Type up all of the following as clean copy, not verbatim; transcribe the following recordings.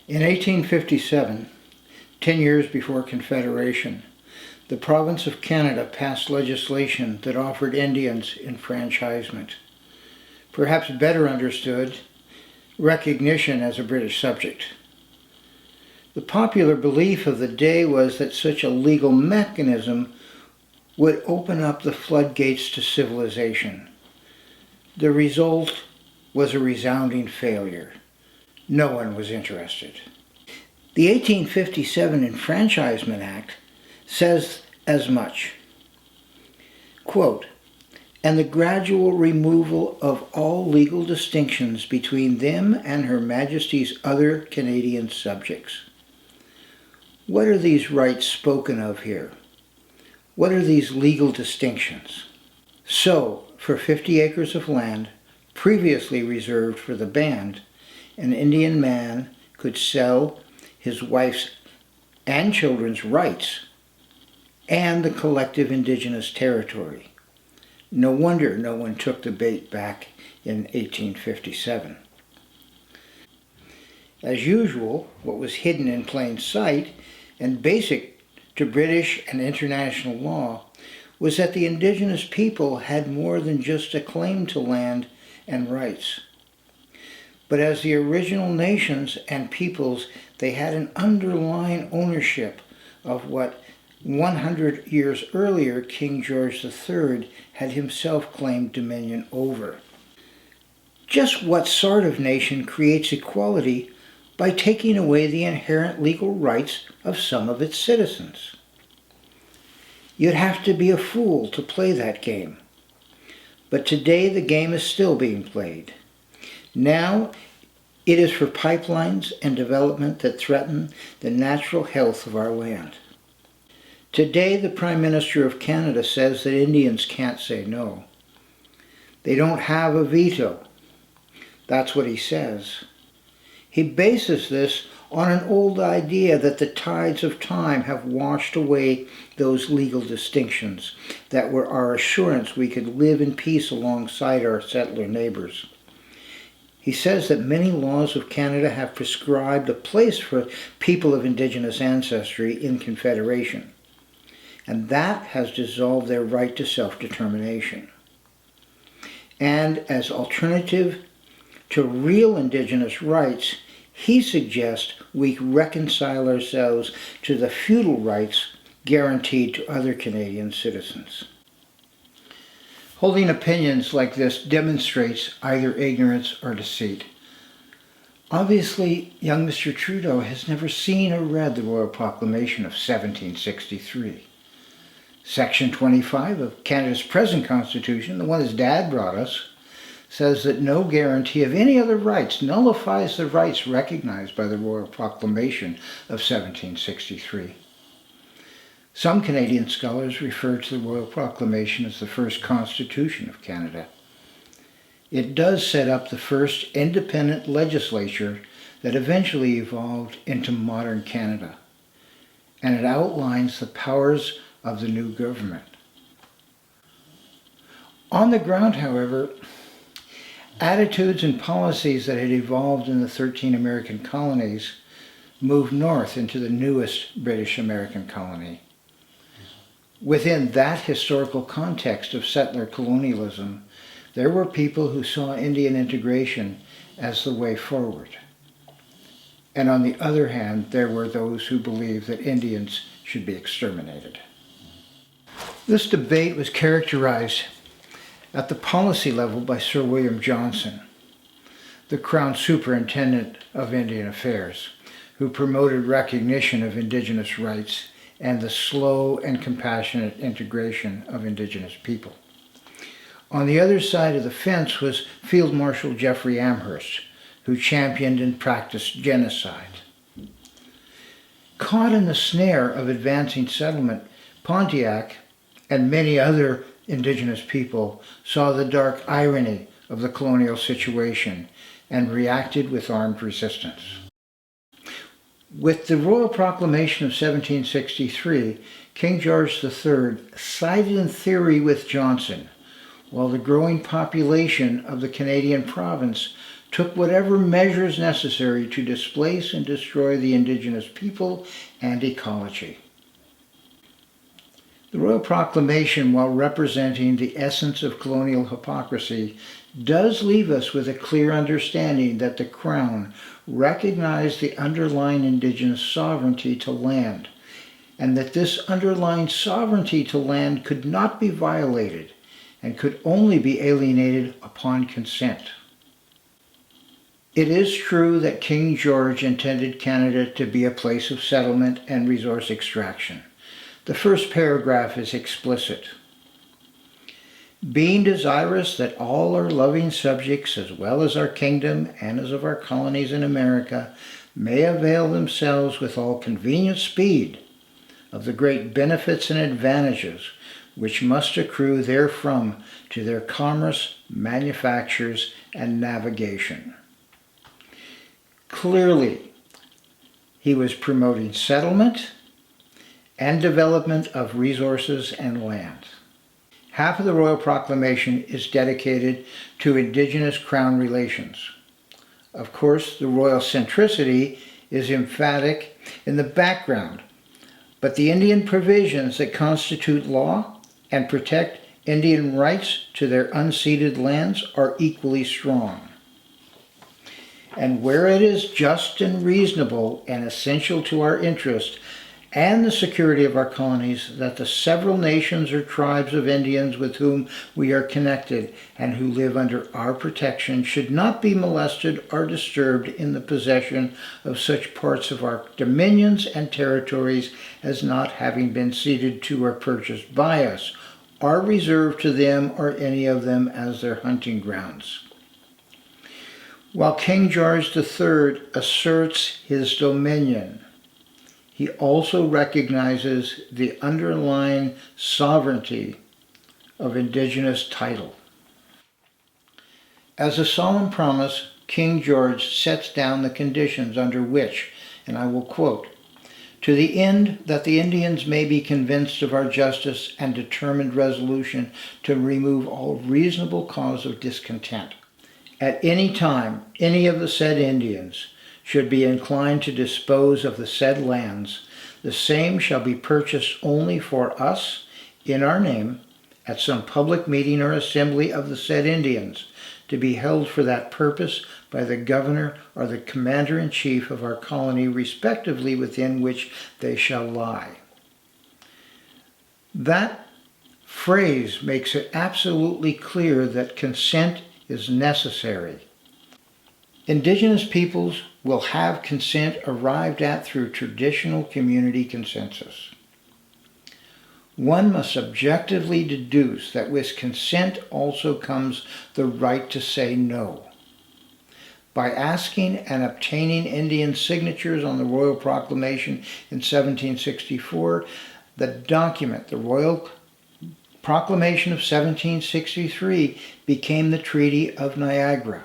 In 1857, 10 years before Confederation, the province of Canada passed legislation that offered Indians enfranchisement. Perhaps better understood, recognition as a British subject. The popular belief of the day was that such a legal mechanism would open up the floodgates to civilization. The result was a resounding failure. No one was interested. The 1857 Enfranchisement Act says as much. Quote, "And the gradual removal of all legal distinctions between them and Her Majesty's other Canadian subjects." What are these rights spoken of here? What are these legal distinctions? So, for 50 acres of land previously reserved for the band, an Indian man could sell his wife's and children's rights and the collective Indigenous territory. No wonder no one took the bait back in 1857. As usual, what was hidden in plain sight and basic to British and international law was that the Indigenous people had more than just a claim to land and rights. But as the original nations and peoples, they had an underlying ownership of what 100 years earlier King George III had himself claimed dominion over. Just what sort of nation creates equality by taking away the inherent legal rights of some of its citizens? You'd have to be a fool to play that game. But today the game is still being played. Now it is for pipelines and development that threaten the natural health of our land. Today the Prime Minister of Canada says that Indians can't say no. They don't have a veto. That's what he says. He bases this on an old idea that the tides of time have washed away those legal distinctions that were our assurance we could live in peace alongside our settler neighbours. He says that many laws of Canada have prescribed a place for people of Indigenous ancestry in Confederation, and that has dissolved their right to self-determination. And as alternative to real Indigenous rights, he suggests we reconcile ourselves to the feudal rights guaranteed to other Canadian citizens. Holding opinions like this demonstrates either ignorance or deceit. Obviously, young Mr. Trudeau has never seen or read the Royal Proclamation of 1763. Section 25 of Canada's present Constitution, the one his dad brought us, says that no guarantee of any other rights nullifies the rights recognized by the Royal Proclamation of 1763. Some Canadian scholars refer to the Royal Proclamation as the first Constitution of Canada. It does set up the first independent legislature that eventually evolved into modern Canada, and it outlines the powers of the new government. On the ground, however, attitudes and policies that had evolved in the 13 American colonies moved north into the newest British American colony. Within that historical context of settler colonialism, there were people who saw Indian integration as the way forward. And on the other hand, there were those who believed that Indians should be exterminated. This debate was characterized at the policy level by Sir William Johnson, the Crown Superintendent of Indian Affairs, who promoted recognition of Indigenous rights and the slow and compassionate integration of Indigenous people. On the other side of the fence was Field Marshal Jeffrey Amherst, who championed and practiced genocide. Caught in the snare of advancing settlement, Pontiac and many other Indigenous people saw the dark irony of the colonial situation and reacted with armed resistance. With the Royal Proclamation of 1763, King George III sided in theory with Johnson, while the growing population of the Canadian province took whatever measures necessary to displace and destroy the indigenous people and ecology. The Royal Proclamation, while representing the essence of colonial hypocrisy, does leave us with a clear understanding that the Crown recognized the underlying indigenous sovereignty to land, and that this underlying sovereignty to land could not be violated and could only be alienated upon consent. It is true that King George intended Canada to be a place of settlement and resource extraction. The first paragraph is explicit. Being desirous that all our loving subjects, as well as our kingdom and as of our colonies in America, may avail themselves with all convenient speed of the great benefits and advantages which must accrue therefrom to their commerce, manufactures, and navigation. Clearly, he was promoting settlement and development of resources and land. Half of the Royal Proclamation is dedicated to Indigenous Crown relations. Of course, the royal centricity is emphatic in the background, but the Indian provisions that constitute law and protect Indian rights to their unceded lands are equally strong. And where it is just and reasonable and essential to our interest and the security of our colonies that the several nations or tribes of Indians with whom we are connected and who live under our protection should not be molested or disturbed in the possession of such parts of our dominions and territories as not having been ceded to or purchased by us, are reserved to them or any of them as their hunting grounds. While King George III asserts his dominion, he also recognizes the underlying sovereignty of Indigenous title. As a solemn promise, King George sets down the conditions under which, and I will quote, "To the end that the Indians may be convinced of our justice and determined resolution to remove all reasonable cause of discontent. At any time, any of the said Indians should be inclined to dispose of the said lands, the same shall be purchased only for us, in our name, at some public meeting or assembly of the said Indians, to be held for that purpose by the governor or the commander-in-chief of our colony, respectively within which they shall lie." That phrase makes it absolutely clear that consent is necessary. Indigenous peoples will have consent arrived at through traditional community consensus. One must objectively deduce that with consent also comes the right to say no. By asking and obtaining Indian signatures on the Royal Proclamation in 1764, the document, the Royal Proclamation of 1763, became the Treaty of Niagara.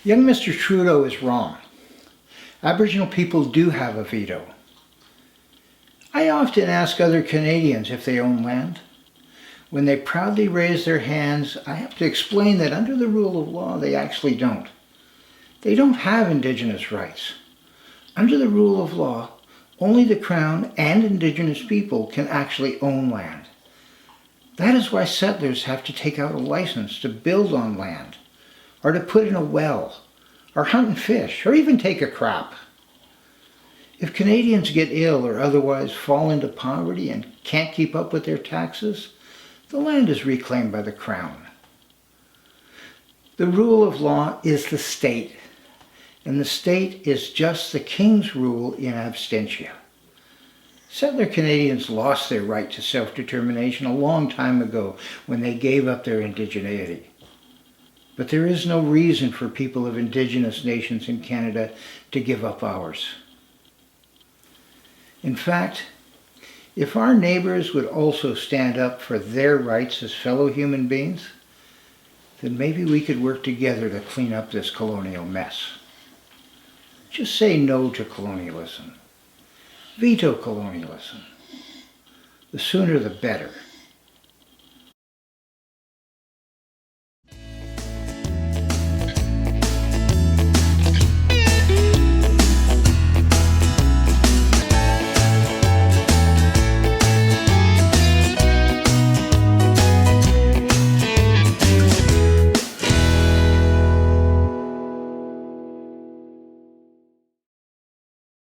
Young Mr. Trudeau is wrong. Aboriginal people do have a veto. I often ask other Canadians if they own land. When they proudly raise their hands, I have to explain that under the rule of law, they actually don't. They don't have Indigenous rights. Under the rule of law, only the Crown and Indigenous people can actually own land. That is why settlers have to take out a license to build on land, or to put in a well, or hunt and fish, or even take a crop. If Canadians get ill or otherwise fall into poverty and can't keep up with their taxes, the land is reclaimed by the Crown. The rule of law is the state, and the state is just the King's rule in absentia. Settler Canadians lost their right to self-determination a long time ago when they gave up their indigeneity. But there is no reason for people of Indigenous nations in Canada to give up ours. In fact, if our neighbours would also stand up for their rights as fellow human beings, then maybe we could work together to clean up this colonial mess. Just say no to colonialism. Veto colonialism. The sooner the better.